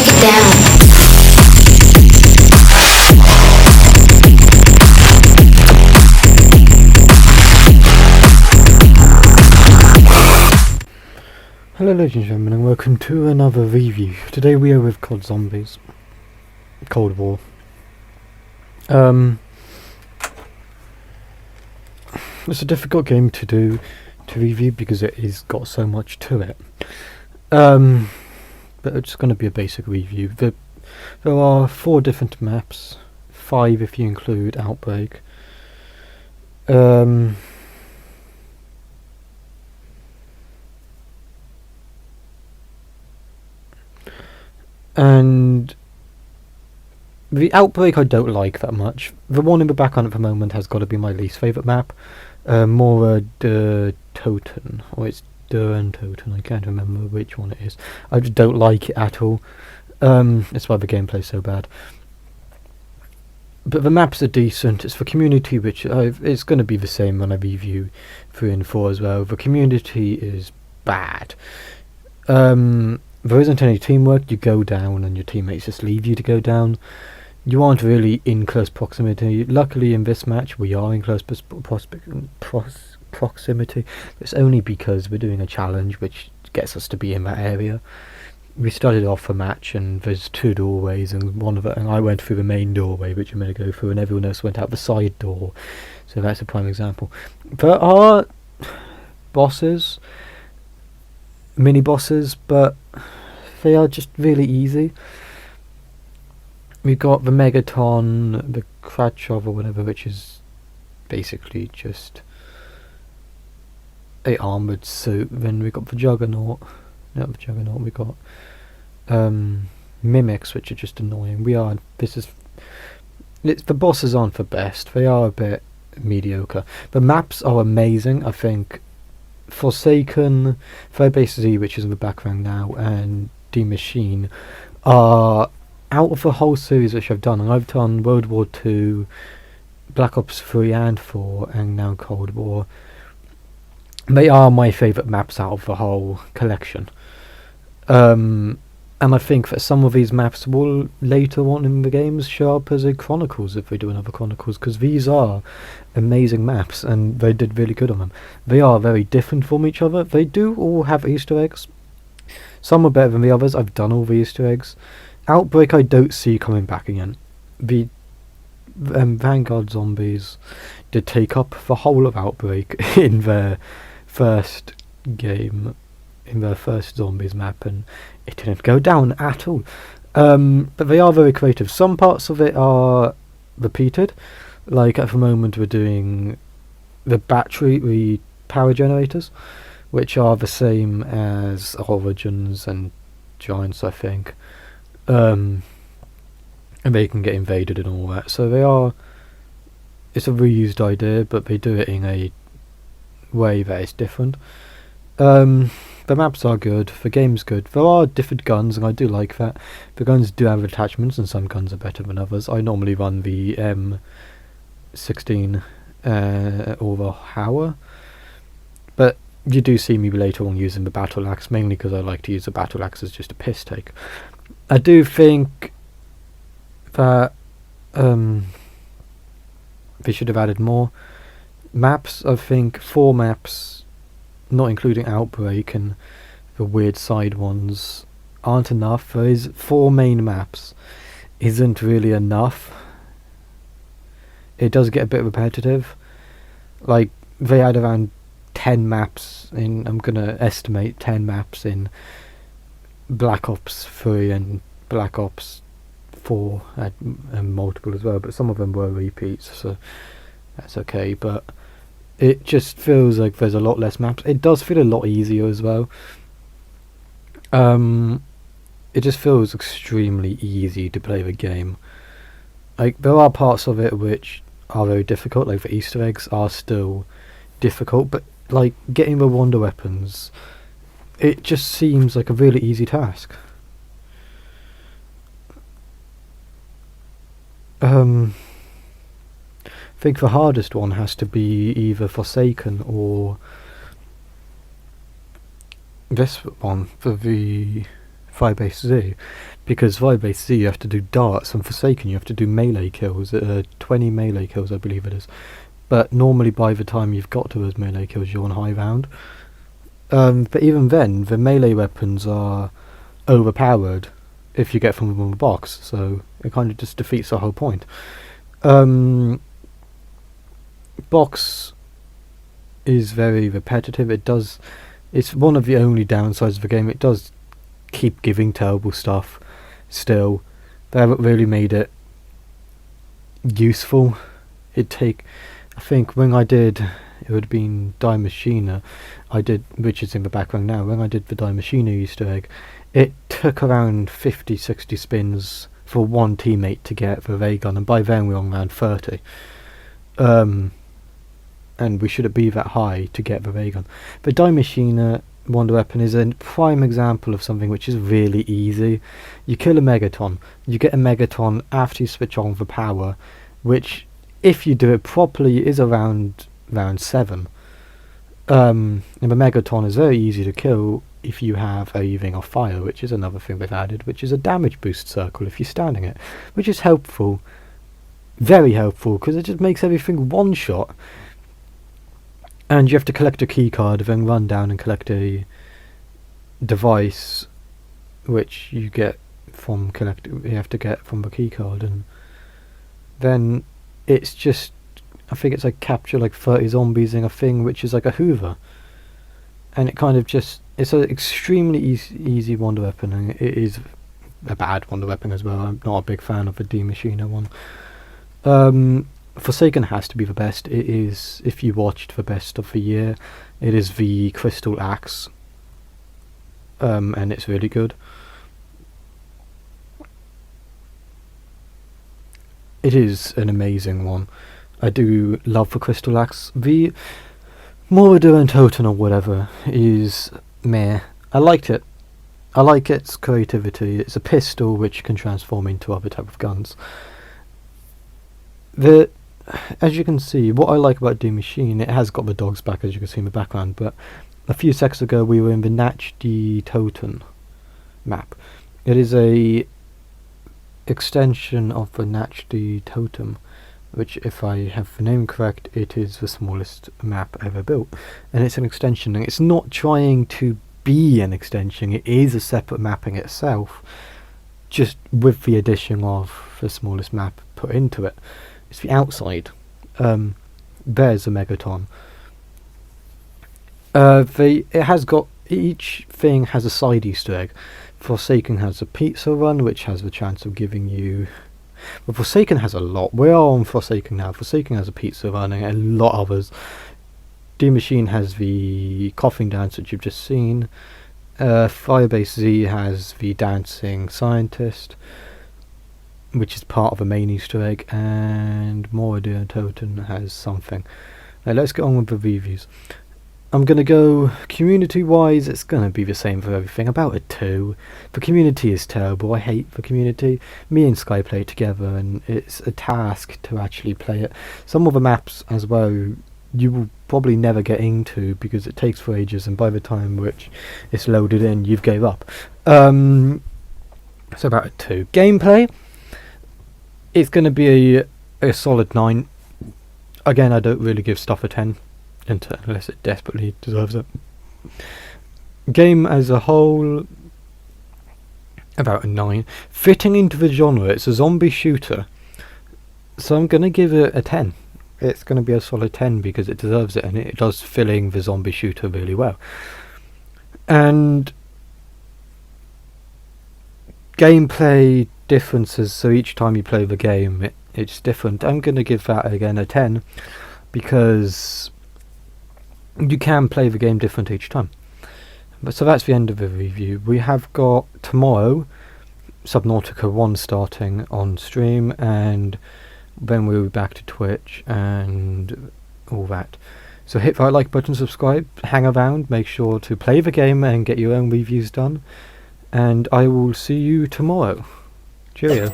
break it down. Hello ladies and gentlemen, and welcome to another review. Today we are with COD Zombies. Cold War. It's a difficult game to review because it has got so much to it. But it's going to be a basic review. There are 4 different maps, 5 if you include Outbreak. And the Outbreak I don't like that much. The one in the background at the moment has got to be my least favourite map. Mora de Toten, or it's Duran Toten, I can't remember which one it is. I just don't like it at all. It's why the gameplay's so bad. But the maps are decent. It's the community, which it's going to be the same when I review 3 and 4 as well. The community is bad. There isn't any teamwork. You go down and your teammates just leave you to go down. You aren't really in close proximity. Luckily in this match we are in close proximity. It's only because we're doing a challenge which gets us to be in that area. We started off a match and there's 2 doorways, and and I went through the main doorway which I'm going to go through, and everyone else went out the side door. So that's a prime example. There are bosses, mini bosses, but they are just really easy. We've got the Megaton, the Kratchov or whatever, which is basically just a armoured suit. Then we got the Juggernaut, not the Juggernaut, we got Mimics, which are just annoying. The bosses aren't the best, they are a bit mediocre. The maps are amazing. I think Forsaken, Firebase Z, which is in the background now, and D Machine are, out of the whole series which I've done, and I've done World War II, Black Ops 3 and 4, and now Cold War, they are my favourite maps out of the whole collection. And I think that some of these maps will later on in the games show up as a Chronicles if we do another Chronicles, because these are amazing maps and they did really good on them. They are very different from each other. They do all have Easter eggs. Some are better than the others. I've done all the Easter eggs. Outbreak I don't see coming back again. The Vanguard Zombies did take up the whole of Outbreak in their first game, in their first Zombies map, and it didn't go down at all. But they are very creative. Some parts of it are repeated. Like at the moment we're doing the power generators, which are the same as Origins and Giants, I think. And they can get invaded and all that. So it's a reused idea, but they do it in a way that is different. The maps are good, the game's good. There are different guns, and I do like that. The guns do have attachments, and some guns are better than others. I normally run the M16 or the Hauer, but you do see me later on using the battle axe, mainly because I like to use the battle axe as just a piss take. I do think that they should have added more maps. I think 4 maps, not including Outbreak and the weird side ones, aren't enough. There is 4 main maps, isn't really enough. It does get a bit repetitive. Like, they had around 10 maps in, I'm gonna estimate 10 maps in Black Ops 3 and Black Ops 4, and multiple as well, but some of them were repeats, so that's okay. But it just feels like there's a lot less maps. It does feel a lot easier as well. It just feels extremely easy to play the game. Like, there are parts of it which are very difficult, like the Easter eggs are still difficult, but like getting the wonder weapons, it just seems like a really easy task. I think the hardest one has to be either Forsaken or this one, for the Firebase Z, because Firebase Z you have to do darts, and Forsaken you have to do melee kills, 20 melee kills I believe it is. But normally by the time you've got to those melee kills you're on high round. But even then, the melee weapons are overpowered if you get from them in the box, so it kind of just defeats the whole point. Box is very repetitive. It's one of the only downsides of the game. It does keep giving terrible stuff still. They haven't really made it useful. I think when I did, it would have been Die Machina, which is in the background now, when I did the Die Machina Easter egg, it took around 50-60 spins for one teammate to get the ray gun, and by then we were on around 30. And we shouldn't be that high to get the ray gun. The Die Machina Wonder Weapon is a prime example of something which is really easy. You kill a Megaton, you get a Megaton after you switch on the power, which, if you do it properly, is around 7. And the Megaton is very easy to kill if you have a Ring of Fire, which is another thing they've added, which is a damage boost circle if you're standing it, which is helpful, very helpful, because it just makes everything one shot. And you have to collect a key card, then run down and collect a device, which you get from you have to get from the key card, and then it's just, I think it's like capture like 30 zombies in a thing, which is like a Hoover, and it kind of just, it's an extremely easy Wonder Weapon, and it is a bad Wonder Weapon as well. I'm not a big fan of the D Machina one. Forsaken has to be the best. It is, if you watched the best of the year, it is the Crystal Axe, and it's really good. It is an amazing one. I do love the Crystal Axe. The Mordor and Totem or whatever is meh. I liked it. I like its creativity. It's a pistol which can transform into other type of guns. As you can see, what I like about D Machine, it has got the dogs back, as you can see in the background, but a few seconds ago we were in the Natchdi Totem map. It is a extension of the Natchdi Totem, which, if I have the name correct, it is the smallest map ever built, and it's an extension, and it's not trying to be an extension, it is a separate mapping itself, just with the addition of the smallest map put into it. It's the outside. There's a Megaton. It has got, each thing has a side Easter egg. Forsaken has a pizza run, which has the chance of giving you, well, Forsaken has a lot. We are on Forsaken now. Forsaken has a pizza run and a lot of others. D Machine has the coughing dance, which you've just seen. Firebase Z has the dancing scientist, which is part of a main Easter egg, and Mordor and Totem has something. Now let's get on with the reviews. I'm going to go community wise, it's going to be the same for everything, about a 2. The community is terrible, I hate the community. Me and Sky play it together and it's a task to actually play it. Some of the maps as well you will probably never get into because it takes for ages, and by the time which it's loaded in you've gave up. So about a 2. Gameplay, it's going to be a solid 9. Again, I don't really give stuff a 10 unless it desperately deserves it. Game as a whole, about a 9. Fitting into the genre, it's a zombie shooter, so I'm going to give it a 10. It's going to be a solid 10 because it deserves it, and it does fill in the zombie shooter really well. And gameplay differences, so each time you play the game it's different. I'm going to give that again a 10 because you can play the game different each time. But so that's the end of the review. We have got tomorrow Subnautica 1 starting on stream, and then we'll be back to Twitch and all that. So hit that like button, subscribe, hang around, make sure to play the game and get your own reviews done, and I will see you tomorrow. Cheerio.